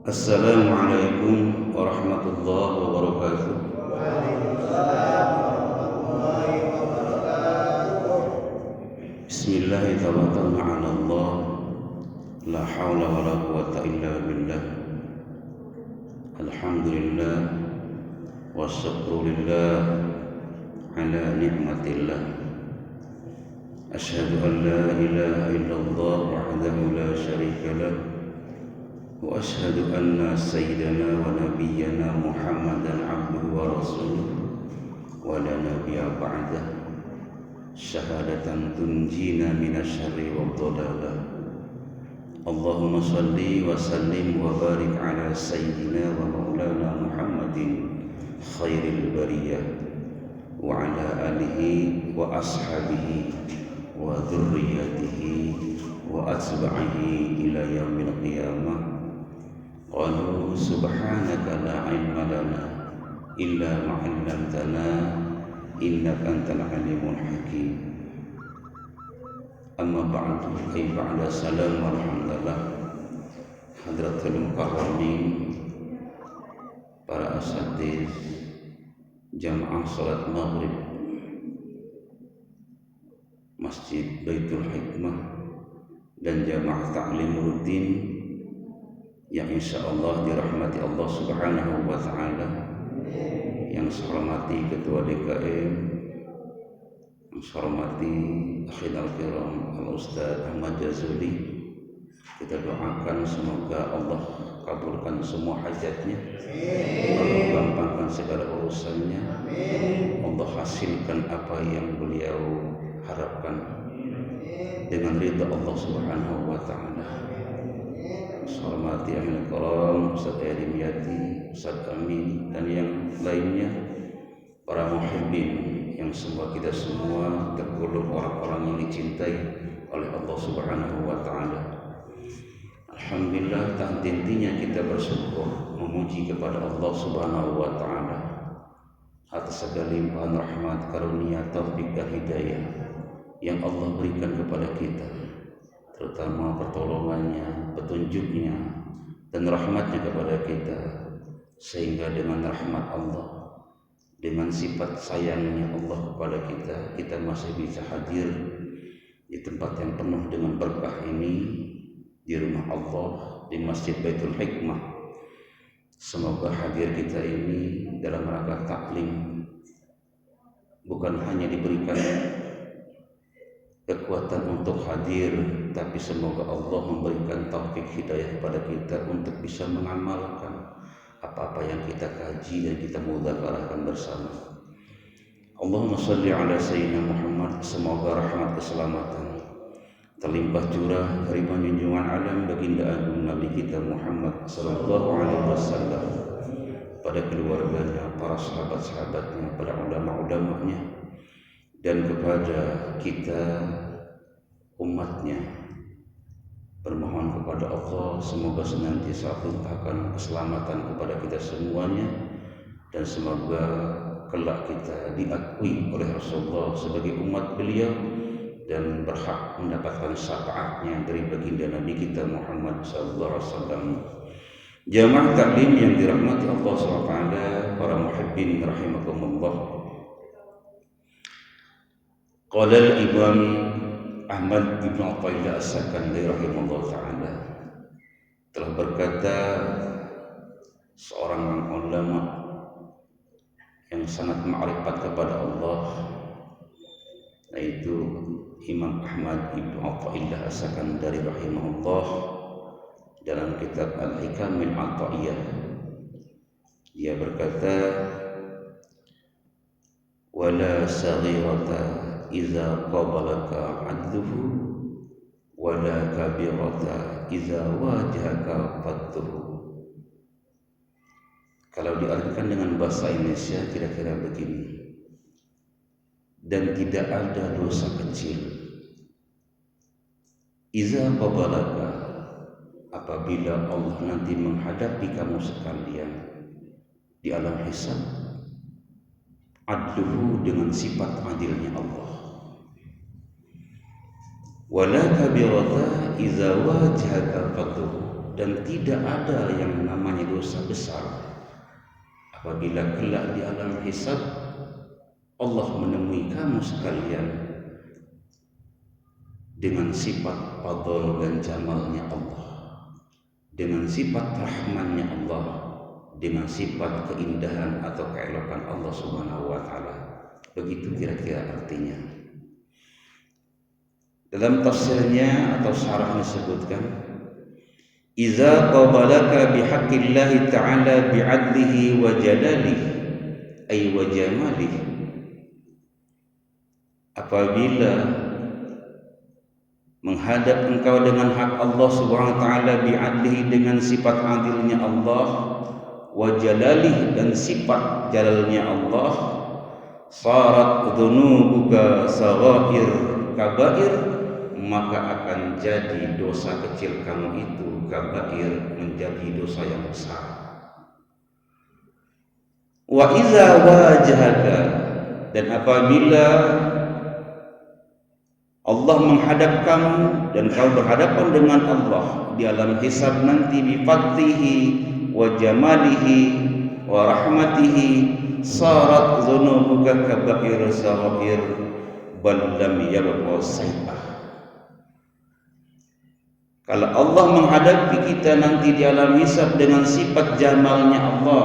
Assalamualaikum warahmatullahi wabarakatuh. Bismillahirrahmanirrahim. La haula wa la quwata illa billah. Alhamdulillah wa syukrulillah ala ni'matillah. Asyhadu an la ilaha illallah wahdahu la syarika lah. Wa asyhadu anna sayyidana wa nabiyyana Muhammadan abduhu wa rasuluh wa la nabiyya ba'dah. Syahadatan tunjina minasyarri wa dhalalah. Allahumma salli wa sallim wa barik ala sayyidina wa maulana Muhammadin khairil bariyah wa ala alihi wa ashabihi wa dhurriyyatihi wa atba'ihi ila yaumil qiyamah. Qalu subhanaka la ilma lana illa ma 'allamtana innaka antal alimul hakim. Amma ba'du, ay ba'da salam walhamdulillah. Hadratul mukarramin, para asatidz jamaah salat maghrib Masjid Baitul Hikmah dan jamaah taklim rutin yang insyaallah dirahmati Allah Subhanahu wa taala. Yang saya hormati Ketua DKM, yang saya hormati akhil al-kiram Al-Ustaz Ahmad Jazuli. Kita doakan semoga Allah kabulkan semua hajatnya, Allah gampangkan segala urusannya, Allah hasilkan apa yang beliau harapkan dengan ridha Allah Subhanahu wa taala. Hormati ahlul karam, Ustaz Erim Yati, Ustaz Amin, dan yang lainnya, para muhibbin yang semua kita semua tergolong orang-orang yang dicintai oleh Allah Subhanahu wa taala. Alhamdulillah, tak henti-hentinya kita bersyukur memuji kepada Allah Subhanahu wa taala atas segala limpahan rahmat, karunia, taufik dan hidayah yang Allah berikan kepada kita, terutama pertolongannya, petunjuknya, dan rahmatnya kepada kita, sehingga dengan rahmat Allah, dengan sifat sayangnya Allah kepada kita, kita masih bisa hadir di tempat yang penuh dengan berkah ini, di rumah Allah, di Masjid Baitul Hikmah. Semoga hadir kita ini dalam rangka taklim bukan hanya diberikan kekuatan untuk hadir, tapi semoga Allah memberikan taufik hidayah kepada kita untuk bisa mengamalkan apa-apa yang kita kaji dan kita mudzakarahkan bersama. Allahumma shalli ala sayyidina Muhammad. Semoga rahmat keselamatan terlimpah curah dari junjungan alam baginda agung Nabi kita Muhammad sallallahu alaihi wasallam pada keluarganya, para sahabat-sahabatnya, para ulama-ulamanya, dan kepada kita umatnya. Bermohon kepada Allah semoga senantiasa limpahkan keselamatan kepada kita semuanya, dan semoga kelak kita diakui oleh Rasulullah sebagai umat beliau dan berhak mendapatkan syafaatnya dari baginda Nabi kita Muhammad sallallahu alaihi wasallam. Jamaah taklim yang dirahmati Allah SWT, para muhibbin rahimakumullah. Qala al-Imam Ahmad bin Athaillah As-Sakandari rahimahullah ta'ala telah berkata seorang ulama yang sangat ma'rifat kepada Allah, yaitu Imam Ahmad bin Athaillah As-Sakandari rahimahullah, dalam kitab Al-Hikam min Athaiyah, dia berkata, wala saghirata iza qabalaka adluhu wala kabirata iza wajhaka fadluhu. Kalau diartikan dengan bahasa Indonesia kira-kira begini: dan tidak ada dosa kecil iza qabalaka, apabila Allah nanti menghadapi kamu sekalian di alam hisab, adluhu, dengan sifat adilnya Allah, wala kabirata iza wajhaka fadluhu, dan tidak ada yang namanya dosa besar apabila kelak di alam hisab Allah menemui kamu sekalian dengan sifat fadl dan jamalnya Allah, dengan sifat rahmannya Allah, dengan sifat keindahan atau keelokan Allah Subhanahu wa taala. Begitu kira-kira artinya. Dalam tafsirnya atau syarahnya disebutkan, "Iza qabalaka bihaqqillahi ta'ala bi'adlihi wa jalalihi ay wa jamalihi." Apabila menghadap engkau dengan hak Allah Subhanahu wa taala bi'adlihi dengan sifat adilnya Allah, wa jalalihi dan sifat jalalnya Allah, sarat dhunubuka saghair kabair, maka akan jadi dosa kecil kamu itu kabair menjadi dosa yang besar. Wa iza wajahaka, dan apabila Allah menghadap kamu dan kau berhadapan dengan Allah di alam hisab nanti bi fadlihi wa jamalihi wa rahmatihi, sarat dhunubuka kabair saghair bal lam yabqa sayyi'ah. Kalau Allah menghadapi kita nanti di alam hisab dengan sifat jamalnya Allah,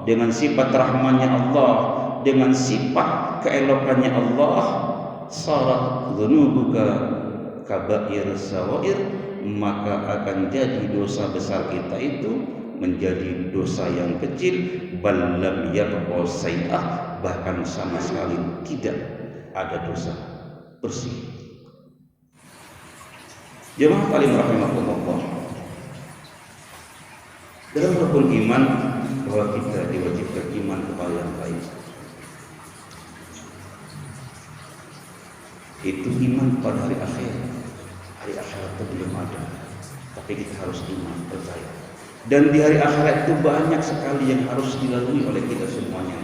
dengan sifat rahmannya Allah, dengan sifat keelokannya Allah, sarat dhunubuka kabair saghair, maka akan jadi dosa besar kita itu menjadi dosa yang kecil, bal lam yabqa sayyi'ah, bahkan sama sekali tidak ada dosa bersih. Jemaah kalian rahimakumullah, dalam rukun iman bahwa kita diwajibkan iman kepada yang baik. Itu iman pada hari akhir. Hari akhirat itu belum ada, tapi kita harus iman, percaya. Dan di hari akhirat itu banyak sekali yang harus dilalui oleh kita semuanya.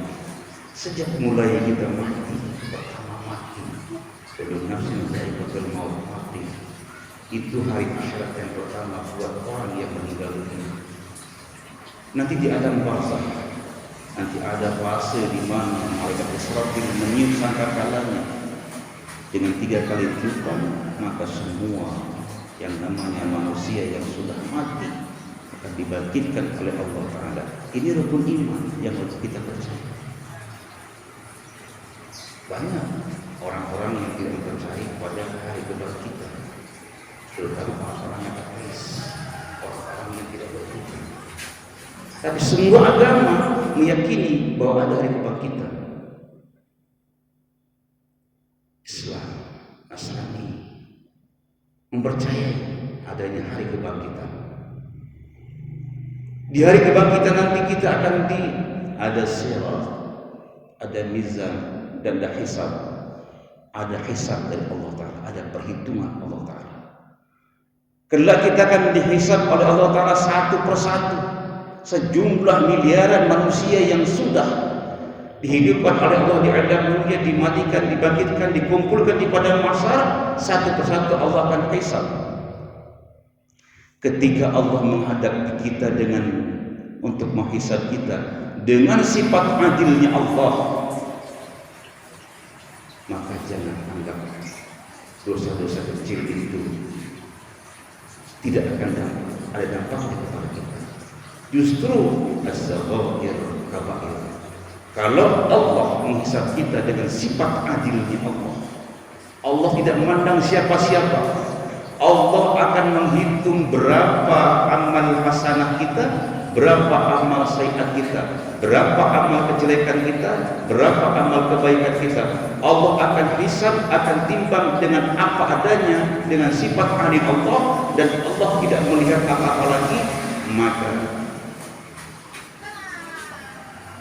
Sejak mulai kita mati, pertama mati, sebelum nafsu dha'iqatul maut mati. Itu hari akhirat yang pertama buat orang yang meninggal dunia. Nanti di alam barzakh, nanti ada fase di mana malaikat Israfil meniup sangkakalanya dengan 3 kali tiupan, maka semua yang namanya manusia yang sudah mati akan dibangkitkan oleh Allah Ta'ala. Ini rukun iman yang harus kita percaya. Banyak orang-orang yang tidak percaya pada hari kebangkitan, terutama orang-orang yang ateis, orang-orang yang tidak beriman. Tapi semua agama meyakini bahwa ada hari kebangkitan. Islam, Nasrani mempercayai adanya hari kebangkitan. Di hari kebangkitan nanti kita akan ada sirat, ada mizan, dan ada hisab. Ada hisab dari Allah Ta'ala, ada perhitungan Allah Ta'ala. Kelak kita akan dihisab oleh Allah Ta'ala satu persatu. Sejumlah miliaran manusia yang sudah dihidupkan oleh Allah di alam dunia, dimatikan, dibangkitkan, dikumpulkan di padang mahsyar, satu persatu Allah akan hisab. Ketika Allah menghadapi kita untuk menghisab kita dengan sifat adilnya Allah, maka jangan anggap dosa-dosa kecil itu tidak akan ada dampaknya kepada kita. Justru as-saghair kabair. Kalau Allah menghisab kita dengan sifat adilnya Allah, Allah tidak memandang siapa-siapa. Allah akan menghitung berapa amal hasanah kita, berapa amal sayyi'at kita, berapa amal kejelekan kita, berapa amal kebaikan kita. Allah akan hisab, akan timbang dengan apa adanya, dengan sifat adil Allah, dan Allah tidak melihat apa-apa lagi. Maka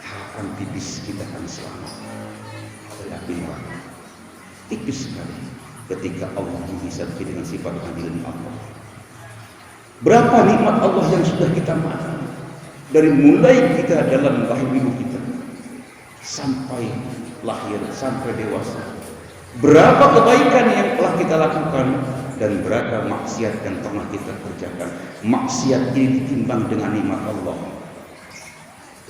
harapan tipis kita akan selamat dari api neraka. Tipis sekali ketika Allah menghisab kita dengan sifat adilnya Allah. Berapa nikmat Allah yang sudah kita makan, dari mulai kita dalam rahim ibu kita sampai lahir, sampai dewasa. Berapa kebaikan yang telah kita lakukan, dan beragam maksiat yang pernah kita kerjakan. Maksiat ini ditimbang dengan nikmat Allah.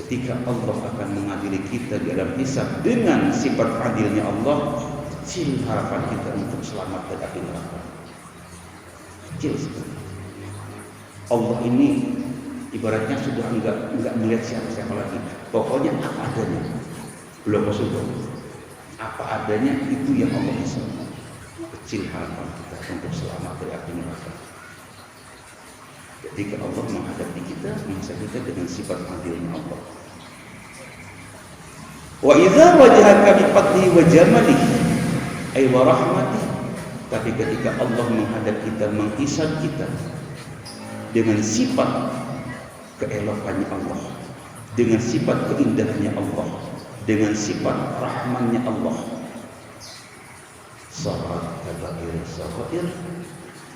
Ketika Allah akan mengadili kita di alam hisab dengan sifat adilnya Allah, kecil harapan kita untuk selamat dari api neraka. Kecil sekali. Allah ini ibaratnya sudah enggak melihat siapa-siapa lagi. Pokoknya apa adanya. Belum sudah. Apa adanya itu yang Allah bisa. Kecil harapan kita untuk selamat dari api neraka. Ketika Allah menghadapi kita, masa kita dengan sifat adilnya Allah. Wa idza wajhaka bi fadlihi wa jamalihi ay wa rahmatihi. Tapi ketika Allah menghadap kita, menghisab kita dengan sifat keelokannya Allah, dengan sifat keindahannya Allah, dengan sifat rahmannya Allah, sarat kabair,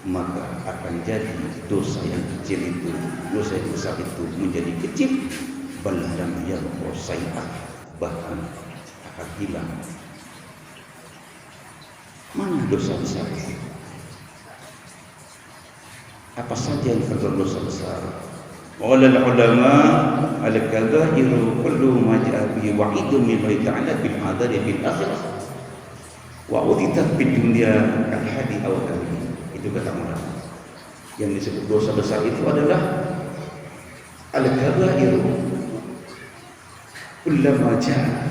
maka akan jadi dosa yang kecil itu, dosa yang besar itu menjadi kecil, balam yarqa sayyi'ah, bahkan akan hilang. Mana dosa besar? Apa saja yang tergolong dosa besar? Ulul ulama al-kabairu kullu ma ja'a bihi wa'idun min Allah ta'ala bil adari bil akhirah wa uditat bid dunya al-hadi aw al-hadi. Itu kata ulama. Yang disebut dosa besar itu adalah al-kabairu kullu ma ja'a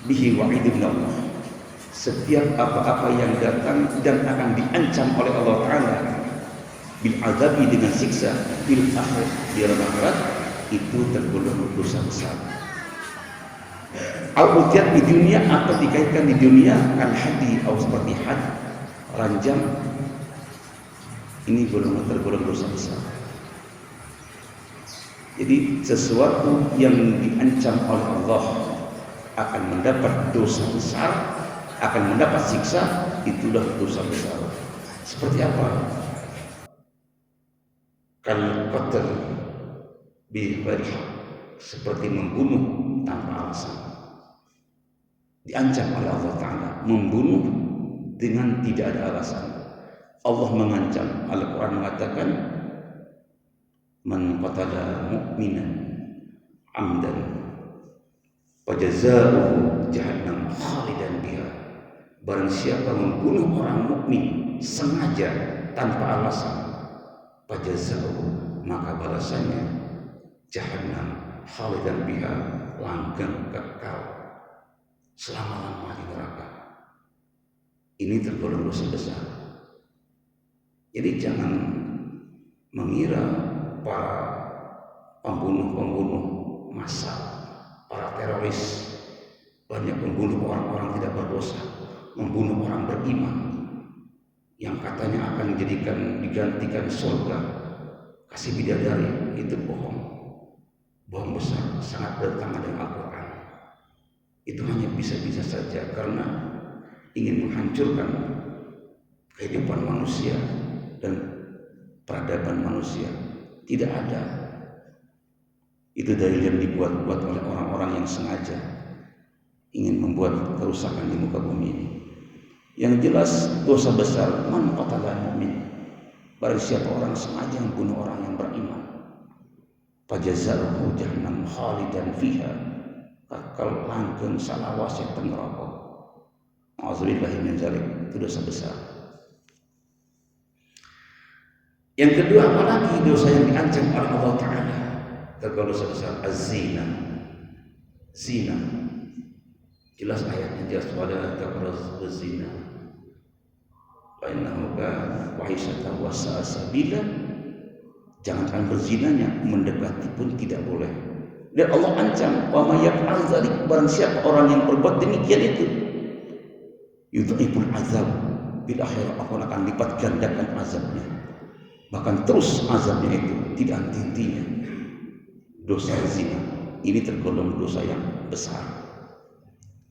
bihi wa'idun min Allah. Setiap apa-apa yang datang dan akan diancam oleh Allah Ta'ala bil azabi dengan siksa bil akhir di alam akhirat, itu tergolong dosa besar. Al-Qudiyat di dunia atau dikaitkan di dunia al-hadi atau seperti had, ranjam, ini tergolong dosa besar. Jadi sesuatu yang diancam oleh Allah akan mendapat dosa besar, akan mendapat siksa, itulah dosa besar. Seperti apa? Kal-qatl bi-ghairi haq, seperti membunuh tanpa alasan. Diancam oleh Allah Ta'ala, membunuh dengan tidak ada alasan. Allah mengancam, Al-Quran mengatakan, man qatala mu'minan amdan fajazaa'uhu jahannam khalidan biha. Barang siapa membunuh orang mukmin sengaja tanpa alasan, fajazaa'uhu, maka balasannya jahannam khalidan biha, langgeng kekal selama-lamanya di neraka. Ini tergolong dosa besar. Jadi jangan mengira para pembunuh massal, para teroris, banyak membunuh orang-orang tidak berdosa, membunuh orang beriman yang katanya akan digantikan surga, kasih bidadari. Itu bohong besar, sangat bertentangan dengan Al-Quran. Itu hanya bisa-bisa saja karena ingin menghancurkan kehidupan manusia dan peradaban manusia. Tidak ada. Itu dalil yang dibuat-buat oleh orang-orang yang sengaja ingin membuat kerusakan di muka bumi ini. Yang jelas dosa besar, man qatala mu'min, barang siapa orang sengaja membunuh orang yang beriman, fajazaa'uhu jahannam khalidan fiha, kekal langgeng salawasnya neraka. Auzubillahi min dzalik. Itu dosa besar. Yang kedua, apalagi dosa yang diancam oleh Allah Ta'ala tergolong dosa besar, az-zina. Zina. Jelas ayatnya, jelas, wala taqrabu zina fa innahu kana fahishatan wa sa'a sabila. Jangan berzinanya, mendekati pun tidak boleh. Dan Allah ancam, wa may yaf'al dzalik, barang siapa orang yang berbuat demikian itu, yudhibul azab bil akhirah, akan lipat gandakan azabnya, bahkan terus azabnya itu tidak henti-hentinya. Dosa zina ini tergolong dosa yang besar.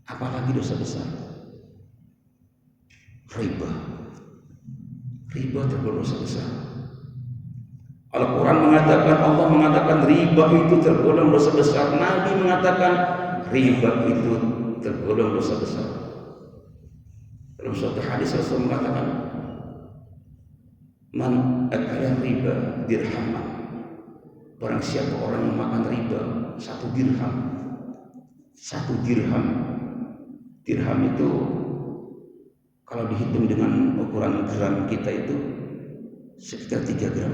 Apalagi dosa besar, riba tergolong dosa besar. Al-Quran mengatakan, Allah mengatakan riba itu tergolong dosa besar. Nabi mengatakan riba itu tergolong dosa besar. Dalam suatu hadis Rasul mengatakan, Man akala riba dirhaman, barang siapa orang yang makan riba 1 dirham. 1 dirham. Dirham itu kalau dihitung dengan ukuran gram kita itu sekitar 3,5 gram.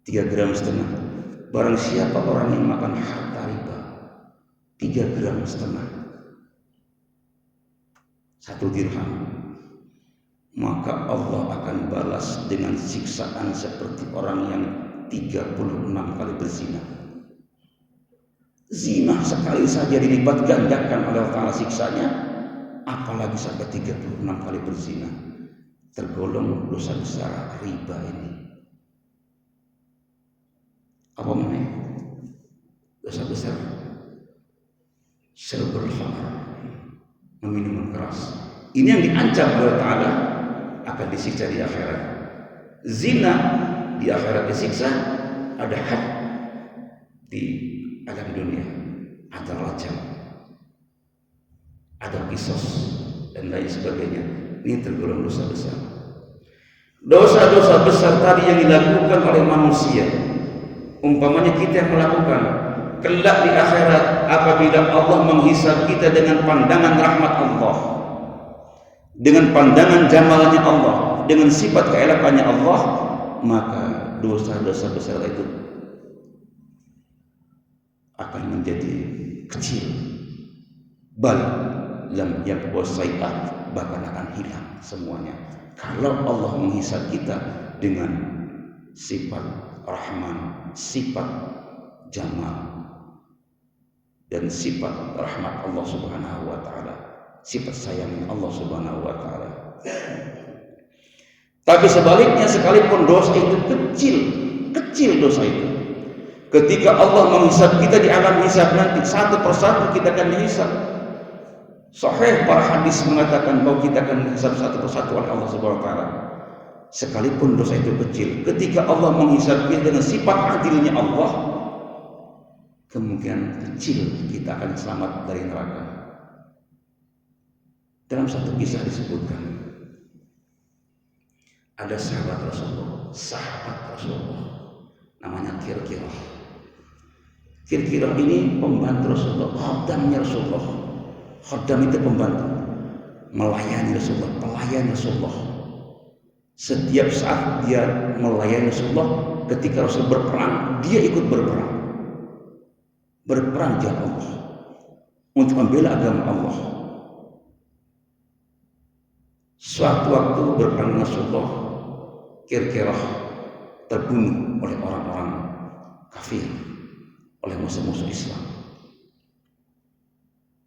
3,5 gram. Barang siapa orang yang makan harta riba 3,5 gram, 1 dirham, maka Allah akan balas dengan siksaan seperti orang yang 36 kali berzina. Zina sekali saja dilipat gandakan oleh Allah Ta'ala siksanya, apalagi sampai 36 kali berzina. Tergolong dosa besar riba ini. Apa namanya? Dosa besar syurbul khamr, meminum keras. Ini yang diancam oleh Allah Ta'ala akan disiksa di akhirat. Zina di akhirat disiksa, ada had di alam dunia, ada rajam, ada kisos dan lain sebagainya. Ini tergolong dosa besar. Dosa-dosa besar tadi yang dilakukan oleh manusia, umpamanya kita yang melakukan, kelak di akhirat apabila Allah menghisab kita dengan pandangan rahmat Allah, dengan pandangan jamalnya Allah, dengan sifat keelakannya Allah, maka dosa-dosa besar itu akan menjadi kecil. Bal lam yabqa syai'ah, bahkan akan hilang semuanya kalau Allah menghisab kita dengan sifat Rahman, sifat Jamal, dan sifat rahmat Allah Subhanahu wa Ta'ala, sifat sayang Allah Subhanahu wa Ta'ala. Tapi sebaliknya, sekalipun dosa itu kecil dosa itu, ketika Allah menghisab kita di alam hisab nanti, satu persatu kita akan dihisab. Sahih para hadis mengatakan bahwa kita akan dihisab satu persatu oleh Allah Subhanahu wa Ta'ala. Sekalipun dosa itu kecil, ketika Allah menghisab kita dengan sifat adilnya Allah, kemungkinan kecil kita akan selamat dari neraka. Dalam satu kisah disebutkan, ada sahabat Rasulullah, namanya Kirkirah. Kirkirah ini pembantu Rasulullah, khaddamnya Rasulullah. Khaddam itu pembantu, melayani Rasulullah, pelayan Rasulullah. Setiap saat dia melayani Rasulullah, ketika Rasul berperang, dia ikut berperang jalan Allah untuk membela agama Allah. Suatu waktu berperang Rasulullah, Kirkirah terbunuh oleh orang-orang kafir, oleh musuh-musuh Islam.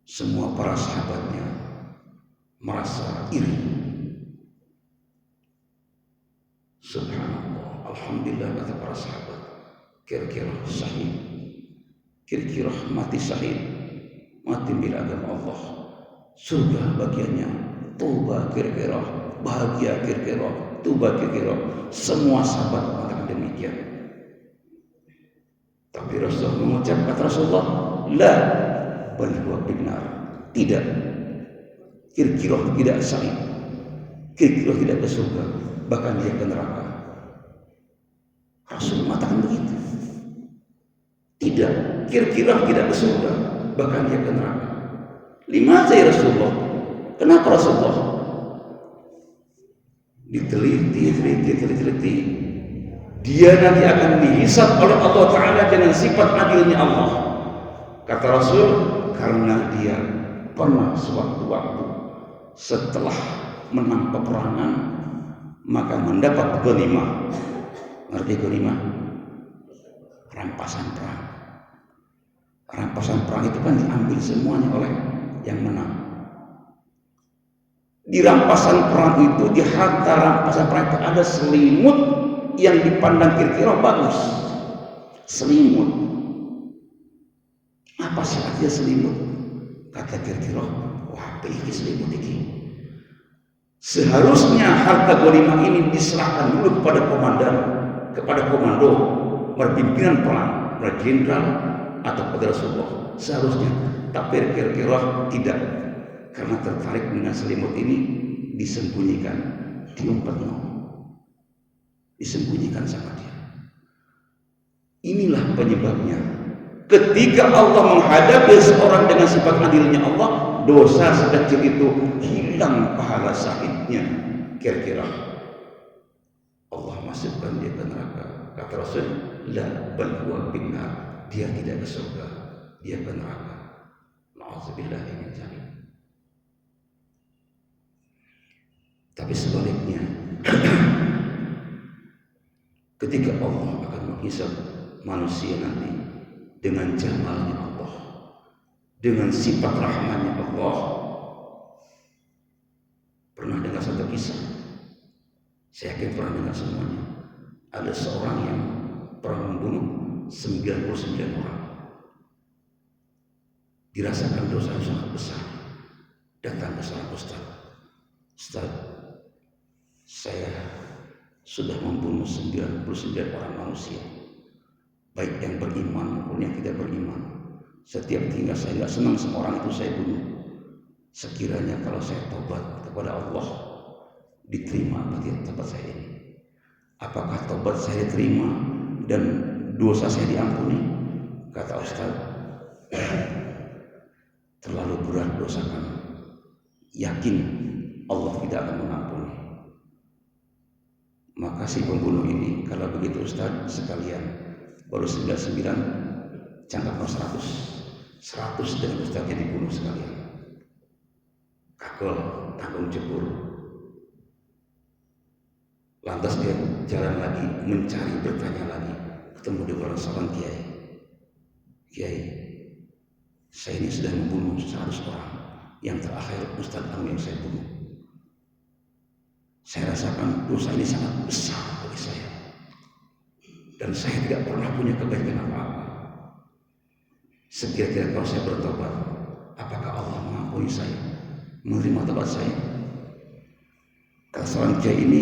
Semua para sahabatnya merasa iri. Subhanallah, alhamdulillah, kata para sahabat, Kirkirah syahid. Kirkirah mati syahid, mati bila agama Allah. Surga bagiannya, tuba Kirkirah, bahagia Kirkirah, tuba Kirkirah. Semua sahabat mengatakan demikian. Tapi Rasulullah mengucap, kata Rasulullah, la bal huwa binnar. Tidak, Kirkirah tidak syahid, Kirkirah tidak ke surga, bahkan dia ke neraka. Rasul mengatakan begitu. Tidak, Kirkirah tidak ke surga, bahkan dia ke neraka. Limaza ya Rasulullah? Kenapa Rasulullah? Diteliti. Dia nanti akan dihisab oleh Allah Ta'ala dengan sifat adilnya Allah. Kata Rasul, karena dia pernah sewaktu-waktu setelah menang peperangan, maka mendapat ghanimah. Ngerti ghanimah? Rampasan perang. Rampasan perang itu kan diambil semuanya oleh yang menang. Di rampasan perang itu, di harta rampasan perang itu ada selimut yang dipandang Kirkirah bagus. Selimut. Apa sih artinya selimut? Kata Kirkirah, wah, ini selimut ini. Seharusnya harta ghanimah ini diserahkan dulu kepada komandan, kepada komando, pimpinan perang, para jenderal atau pada Rasulullah. Seharusnya, tapi Kirkirah tidak, karena tertarik dengan selimut ini, disembunyikan, diumpetno. disembunyikan sama dia. Inilah penyebabnya. Ketika Allah menghadapi seorang dengan sifat adilnya Allah, dosa sekecil itu hilang pahala sahihnya. Kira-kira Allah masukkan dia ke neraka. Kata Rasul, la bal huwa finnar. Dia tidak ke surga, dia ke neraka. Na'udzubillahi min dzalik. Tapi sebaliknya, ketika Allah akan menghisab manusia nanti dengan jamalnya Allah, dengan sifat rahmannya Allah. Pernah dengar satu kisah? Saya yakin pernah dengar semuanya. Ada seorang yang pernah membunuh 99 orang. Dirasakan dosa yang sangat besar. Datang ke seorang Ustaz, saya sudah membunuh 99 orang manusia, baik yang beriman maupun yang tidak beriman. Setiap tinggal saya tidak senang sama orang itu saya bunuh. Sekiranya kalau saya tobat kepada Allah, diterima apa tidak tobat saya ini? Apakah tobat saya diterima dan dosa saya diampuni? Kata Ustaz, terlalu berat dosa kamu. Yakin Allah tidak akan mengampuni. Maka si pembunuh ini, kalau begitu Ustaz, sekalian baru 99, cangkapkan 100 dengan Ustaznya dibunuh sekalian. Kagol, tanggung jebur. Lantas dia jalan lagi, mencari, bertanya lagi, ketemu dengan seorang kiai. Kiai, saya ini sudah membunuh 100 orang. Yang terakhir Ustaz kamu yang saya bunuh. Saya rasakan dosa ini sangat besar bagi saya. Dan saya tidak pernah punya kebaikan apa-apa. Sekira-kira kalau saya bertobat, apakah Allah mengampuni saya, menerima tobat saya? Kata seorang kiai ini,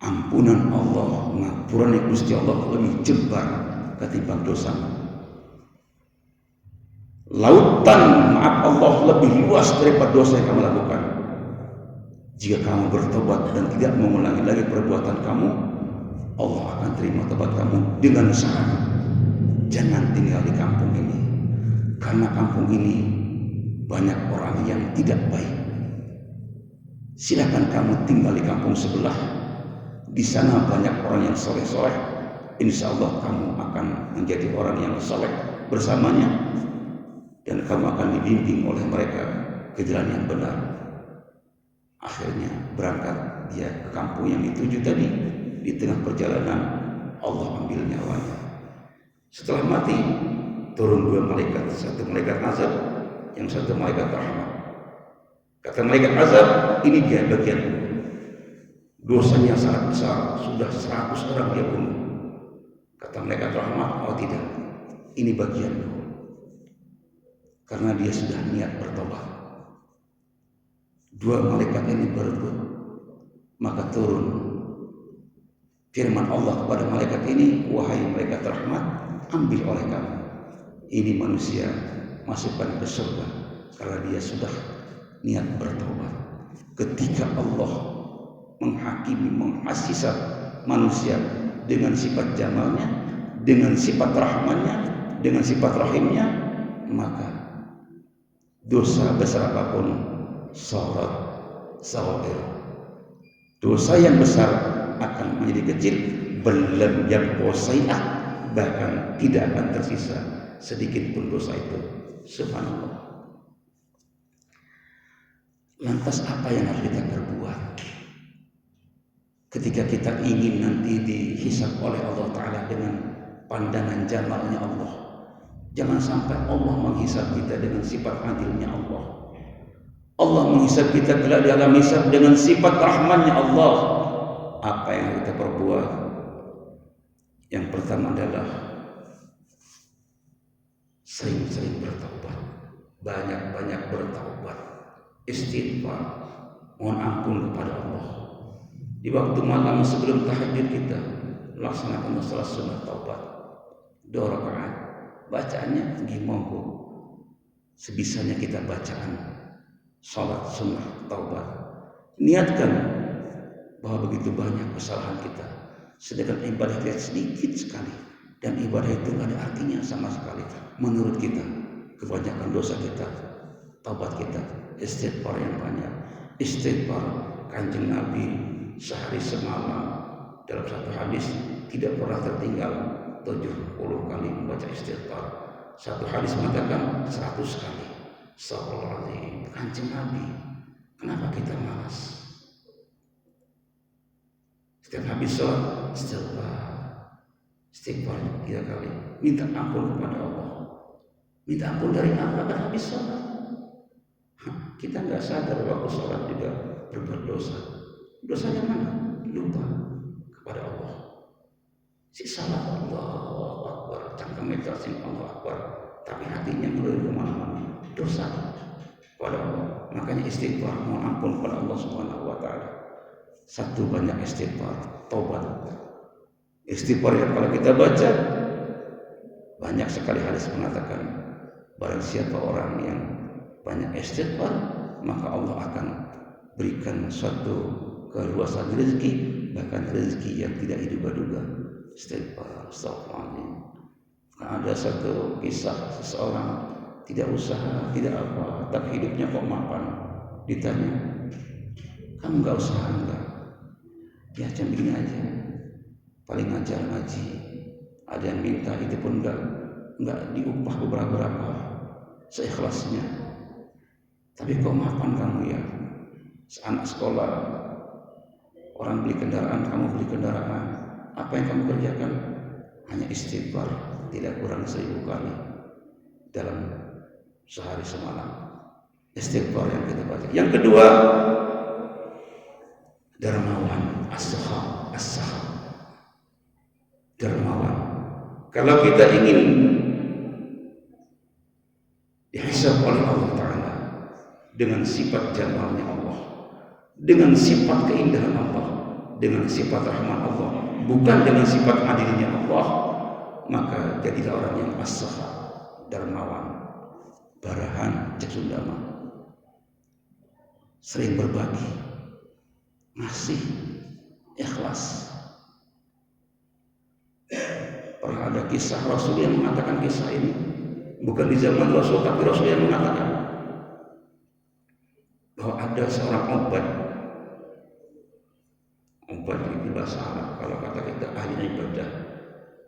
ampunan Allah, pengampunan Gusti Allah lebih jebar ketimbang dosa. Lautan maaf Allah lebih luas daripada dosa yang kamu lakukan. Jika kamu bertobat dan tidak mengulangi lagi perbuatan kamu, Allah akan terima tobat kamu dengan syarat jangan tinggal di kampung ini, karena kampung ini banyak orang yang tidak baik. Silakan kamu tinggal di kampung sebelah, di sana banyak orang yang soleh-soleh. Insya Allah kamu akan menjadi orang yang soleh bersamanya, dan kamu akan dibimbing oleh mereka ke jalan yang benar. Akhirnya berangkat dia ke kampung yang dituju tadi. Di tengah perjalanan Allah ambil nyawanya. Setelah mati, turun dua malaikat, satu malaikat azab, yang satu malaikat rahmat. Kata malaikat azab, ini dia bagian dosanya sangat besar, sudah 100 orang dia bunuh. Kata malaikat rahmat, oh tidak, ini bagian karena dia sudah niat bertobat. Dua malaikat ini berebut, maka turun firman Allah kepada malaikat ini, wahai malaikat rahmat, ambil oleh kamu ini manusia, masukkan ke surga karena dia sudah niat bertobat. Ketika Allah menghakimi, menghasisab manusia dengan sifat jamalnya, dengan sifat rahmannya, dengan sifat rahimnya, maka dosa besar apapun salat sawair, dosa yang besar akan menjadi kecil, belum yang posai'ah, bahkan tidak akan tersisa sedikit pun dosa itu. Subhanallah. Lantas apa yang harus kita perbuat ketika kita ingin nanti dihisab oleh Allah Ta'ala dengan pandangan jamalnya Allah? Jangan sampai Allah menghisab kita dengan sifat adilnya Allah. Allah menghisab kita kelak di alam hisab dengan sifat rahmannya Allah. Apa yang kita perbuat? Yang pertama adalah sering-sering bertaubat, banyak-banyak bertaubat, istighfar, mohon ampun kepada Allah. Di waktu malam sebelum tahajud kita melaksanakan salat sunnah taubat 2 rakaat. Bacaannya gimana? Sebisanya kita bacaan salat sunnah taubat. Niatkan bahwa begitu banyak kesalahan kita, sedangkan ibadah kita sedikit sekali, dan ibadah itu nggak ada artinya sama sekali menurut kita. Kebanyakan dosa kita, taubat kita, istighfar yang banyak. Istighfar Kanjeng Nabi sehari semalam dalam satu hadis tidak pernah tertinggal 70 kali membaca istighfar. Satu hadis mengatakan 100 kali. Astagfirullahaladzim. Kanjeng Nabi. Kenapa kita malas? Setiap habis sholat istighfar 3 kali, minta ampun kepada Allah. Minta ampun dari apa? Kan habis sholat. Kita nggak sadar waktu sholat juga berbuat dosa. Dosanya mana? Lupa kepada Allah. Si salah Allahu Akbar, cangkemnya tersim Allahu Akbar, tapi hatinya melulu kemana-mana. Dosa kepada Allah. Makanya istighfar, mohon ampun kepada Allah Subhanahu wa Ta'ala. Satu, banyak istighfar, taubat. Istighfar yang kalau kita baca, banyak sekali hadis mengatakan, barang siapa orang yang banyak istighfar, maka Allah akan berikan suatu keluasan rezeki, bahkan rezeki yang tidak diduga-duga. Istighfar, astagfirullahaladzim. Ada satu kisah seseorang tidak usaha, tidak apa, tapi hidupnya kok mapan. Ditanya, kamu nggak usaha enggak? Ya macam begini aja, paling ngajar ngaji. Ada yang minta, itu pun enggak diupah beberapa seikhlasnya. Tapi kok mapan kamu ya? Anak sekolah, orang beli kendaraan, kamu beli kendaraan. Apa yang kamu kerjakan? Hanya istighfar, tidak kurang 1000 kali dalam sehari semalam. Istighfar yang kita baca. Yang kedua, dermawan, as-sahab. Dermawan. Kalau kita ingin dihisab oleh Allah Ta'ala dengan sifat jamalnya Allah, dengan sifat keindahan Allah, dengan sifat rahmat Allah, bukan dengan sifat adilnya Allah, maka jadilah orang yang as-sahab, dermawan, barahan, cek Sundama, sering berbagi, ngasih, ikhlas. Pernah ada kisah Rasul yang mengatakan kisah ini, bukan di zaman Rasul, tapi Rasul yang mengatakan bahwa ada seorang obat itu bahasa Arab. Kalau kata kita ahli ibadah,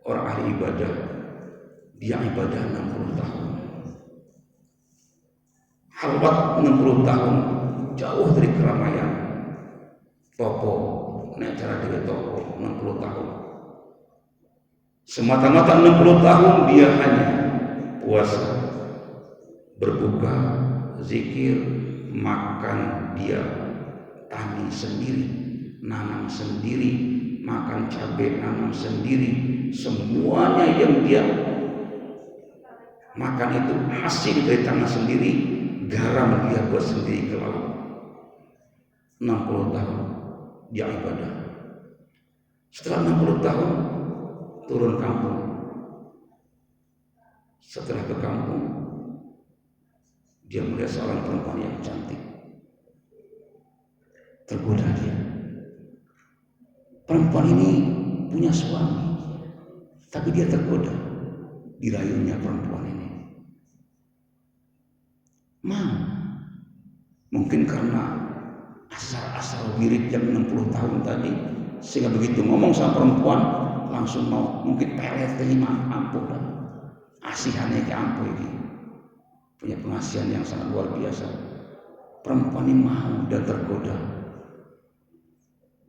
orang ahli ibadah, dia ibadah 60 tahun, halwat 60 tahun, jauh dari keramaian, toko, naik cara dari toko 60 tahun. Semata-mata 60 tahun dia hanya puasa, berbuka, zikir, makan, dia tani sendiri, nanam sendiri, makan cabai, nanam sendiri. Semuanya yang dia makan itu hasil dari tangan sendiri, garam dia buat sendiri ke laut. 60 tahun dia ibadah. Setelah 60 tahun turun kampung. Setelah ke kampung, dia melihat seorang perempuan yang cantik. Tergoda dia. Perempuan ini punya suami, tapi dia tergoda. Dirayunya perempuan ini. Mungkin karena asal wirid yang 60 tahun tadi, sehingga begitu ngomong sama perempuan langsung mau, mungkin pelet terima, ampun lah. Asihannya ke ampun ini, punya pengasihan yang sangat luar biasa. Perempuan ini mau dan tergoda,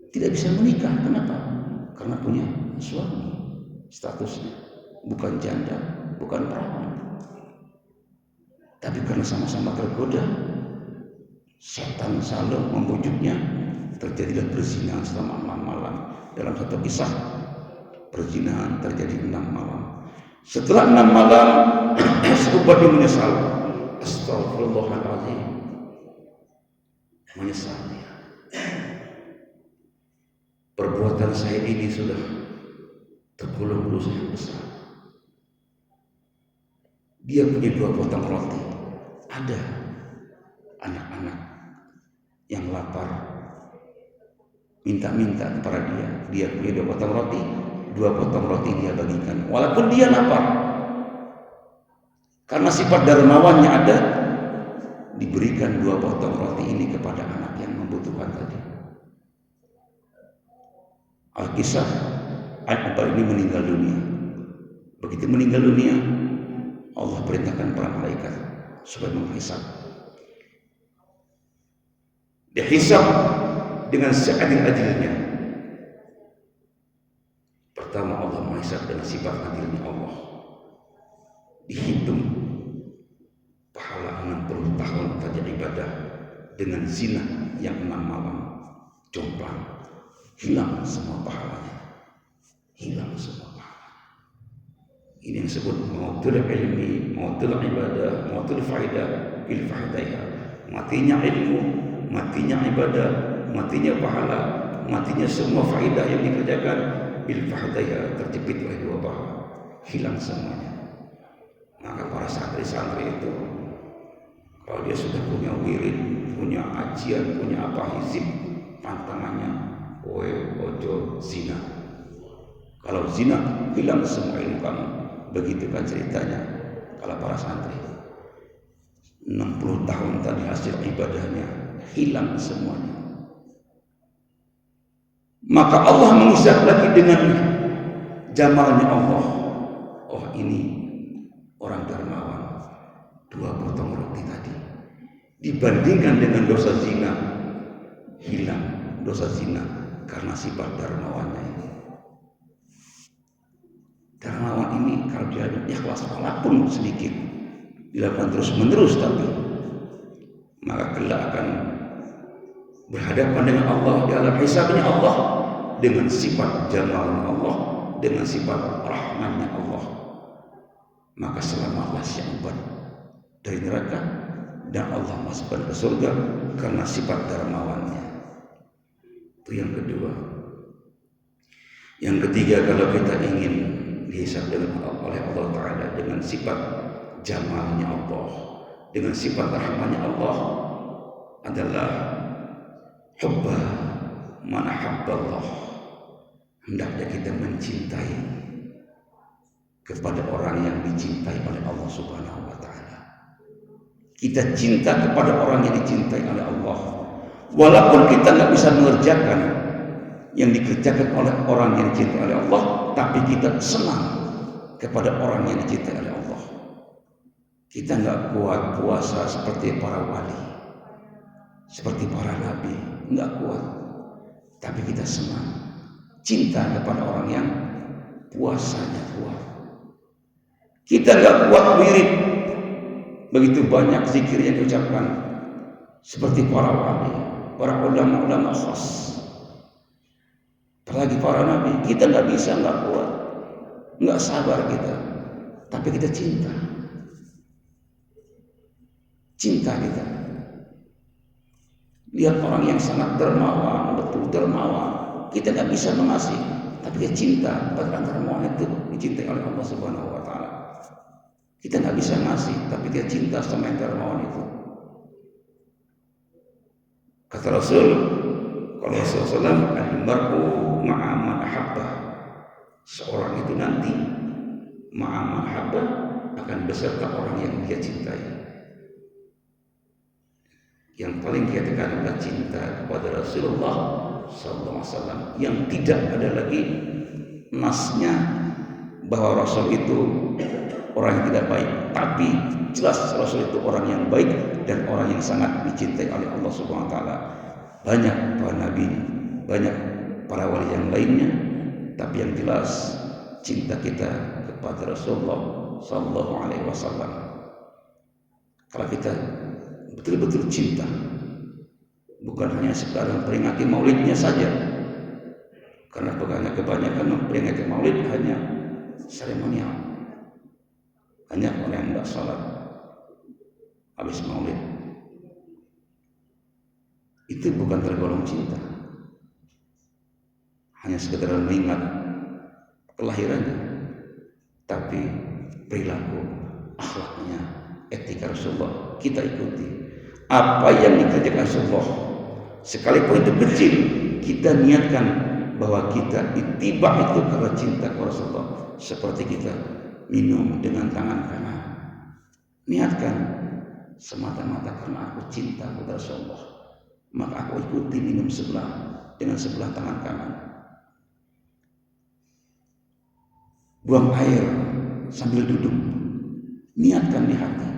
tidak bisa menikah. Kenapa? Karena punya suami, statusnya bukan janda, bukan perawan. Tapi karena sama-sama tergoda, setan selalu membujuknya. Terjadilah perzinahan selama 6 malam. Dalam satu kisah, perzinahan terjadi 6 malam. Setelah 6 malam, seubah dia menyesal. Astagfirullahaladzim. Menyesal dia. Perbuatan saya ini sudah tergolong dosa yang besar. Dia punya 2 potong roti. Ada anak-anak yang lapar, minta-minta kepada dia. Dia punya 2 potong roti, 2 potong roti dia bagikan. Walaupun dia lapar. Karena sifat dermawannya ada, diberikan 2 potong roti ini kepada anak yang membutuhkan tadi. Alkisah, Al-Abbas ini meninggal dunia. Begitu meninggal dunia, Allah perintahkan para malaikat supaya menghisab. Dihisab dengan seadil-adilnya. Pertama, Allah menghisab dengan sifat adilnya Allah. Dihitung pahala 60 tahun saja ibadah dengan zina yang 6 malam, jomplang, hilang semua pahalanya, hilang semua pahala. Ini yang disebut mautul ilmi, mautul ibadah, mautul faidah, bil faidaiha. Matinya ilmu, matinya ibadah, matinya pahala, matinya semua faidah yang dikerjakan, bil faidaiha, terjepit oleh 2 pahala, hilang semuanya. Maka para santri-santri itu, kalau dia sudah punya wirid, punya ajian, punya apa, hizib, pantangannya, kowe ojo zina. Kalau zina, hilang semua ilmu kamu. Begitu kan ceritanya kalau para santri 60 tahun tadi hasil ibadahnya hilang semuanya. Maka Allah menghisab lagi dengan jamalnya Allah. Oh, ini orang dermawan, 2 potong roti tadi dibandingkan dengan dosa zina, hilang dosa zina karena sifat dermawannya ini. Dermawan ini kalau dia ikhlas walaupun sedikit dilakukan terus menerus, tapi maka kelak akan berhadapan dengan Allah di alam hisabnya Allah dengan sifat jamalnya Allah, dengan sifat rahmannya Allah. Maka selamatlah si Abbas dari neraka dan Allah masukkan ke surga karena sifat dermawannya. Itu yang kedua. Yang ketiga, kalau kita ingin dihisab oleh Allah Ta'ala dengan sifat jamalnya Allah, dengan sifat rahmannya Allah, adalah hubba man ahabballah. Hendaknya kita mencintai kepada orang yang dicintai oleh Allah Subhanahu wa Ta'ala. Kita cinta kepada orang yang dicintai oleh Allah, walaupun kita nggak bisa mengerjakan yang dikerjakan oleh orang yang dicintai oleh Allah, tapi kita senang kepada orang yang dicintai oleh Allah. Kita nggak kuat puasa seperti para wali, seperti para nabi, nggak kuat, tapi kita senang, cinta kepada orang yang puasanya kuat. Kita nggak kuat wirid, begitu banyak zikir yang diucapkan seperti para wali, para ulama-ulama khas, apalagi para nabi. Kita nggak bisa, nggak kuat, nggak sabar kita, tapi kita cinta kita. Lihat orang yang sangat dermawan, betul dermawan, kita nggak bisa mengasihi, tapi dia cinta. Bahkan dermawan itu dicintai oleh Allah Subhanahu wa Ta'ala. Kita nggak bisa ngasih, tapi dia cinta sama yang dermawan itu. Kata Rasul, kalau Rasulullah, al-mar'u ma'a man ahabba. Seorang itu nanti ma'a man ahabba akan beserta orang yang dia cintai. Yang paling dia tekan adalah cinta kepada Rasulullah sallallahu alaihi wasallam, yang tidak ada lagi nasnya bahwa Rasul itu orang yang tidak baik, tapi jelas Rasul itu orang yang baik dan orang yang sangat dicintai oleh Allah Subhanahu wa Ta'ala. Banyak para nabi, banyak para wali yang lainnya, tapi yang jelas cinta kita kepada Rasulullah sallallahu alaihi wasallam. Kalau kita betul-betul cinta, bukan hanya sekarang peringati maulidnya saja, karena kebanyakan memperingati maulid hanya seremonial, hanya orang yang tidak salat habis maulid, itu bukan tergolong cinta, hanya sekedar mengingat kelahirannya, tapi perilaku, akhlaknya, etika Rasulullah kita ikuti. Apa yang dikerjakan Rasulullah, sekalipun itu kecil, kita niatkan bahwa kita ittiba itu karena cinta kepada Rasulullah, seperti kita minum dengan tangan kanan. Niatkan semata-mata karena aku cinta kepada Rasulullah, maka aku ikuti minum dengan sebelah tangan kanan. Buang air sambil duduk, niatkan di hati,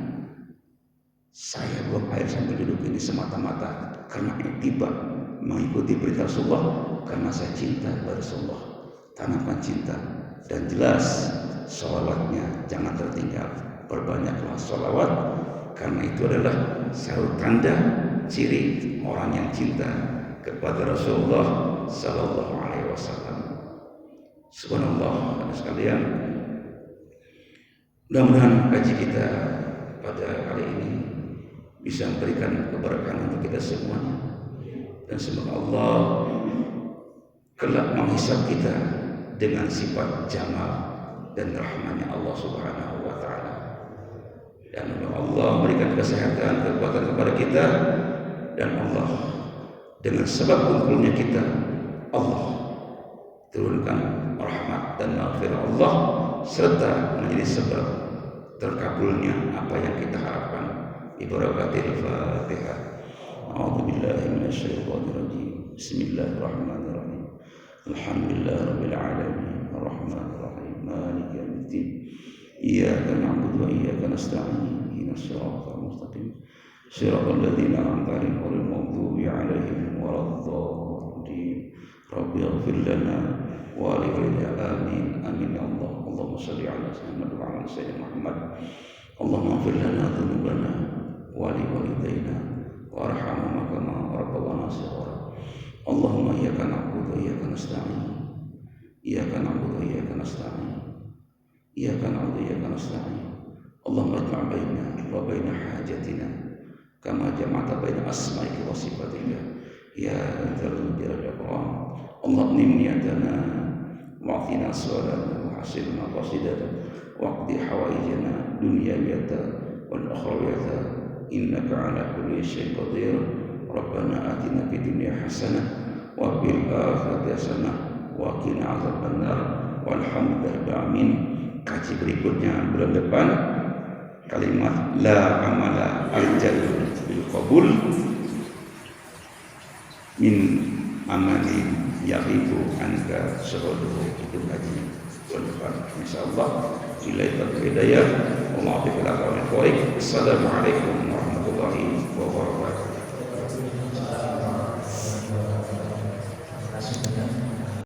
saya buang air sambil duduk ini semata-mata karena ittiba, mengikuti perintah Rasulullah, karena saya cinta kepada Rasulullah. Tanamkan cinta, dan jelas sholawatnya jangan tertinggal, perbanyaklah sholawat, karena itu adalah salah tanda ciri orang yang cinta kepada Rasulullah Sallallahu Alaihi Wasallam. Subhanallah, hadirin sekalian, mudah-mudahan kaji kita pada kali ini bisa memberikan keberkahan untuk kita semuanya, dan semoga Allah kelak menghisab kita dengan sifat jamal dan rahmatnya Allah Subhanahu wa Ta'ala, dan Allah memberikan kesehatan, kekuatan kepada kita, dan Allah dengan sebab kumpulnya kita, Allah turunkan rahmat dan maghfirah Allah, serta menjadi sebab terkabulnya apa yang kita harapkan. Ibarakatil Fatihah. A'udzubillahi minasyaitonir rajim. Bismillahirrahmanirrahim. Alhamdulillahirabbil alamin. Arrahmanir rahim. Maliki yaumiddin. Iyyaka na'budu wa iyyaka nasta'in. Ihdinas siratal mustaqim. Siratal ladzina an'amta 'alaihim ghairil maghdubi 'alaihim waladdallin. Rabbi ighfir lana wa li walidayna amin amin ya Allah. Allahumma shalli ala sayyidina wa ala sayyidina Muhammad. Allahumma ighfir lana dzunubana wa li walidayna warhamhuma kama rabbana shighara. Allahumma iyyaka na'budu wa iyyaka nasta'in. Iyyaka na'budu wa iyyaka nasta'in. Iyyaka na'budu wa iyyaka nasta'in. Allahumma ijma' baina wa baina hajatina kama jama'ta baina asma'ika wa sifatika ya dzal jalali wal ikram. Allahumma niyatana wa'tina su'alana wa hasilna qasidana waqdi hawaijana dunyawiyata wal akhrawiyata innaka ala kulli syai'in qadir. Rabbana atina fid dunya hasanah wa fil akhirati hasanah wa qina adzabannar. Walhamdulillahi amin. Kaji berikutnya bulan depan kalimat la amala arja'u bil qabul min amalin yahibu anka syuhuduhu. Itu kaji bulan depan insyaallah. Billahi hidayah wa ma'afiq al-aqwal. Assalamualaikum warahmatullahi wabarakatuh.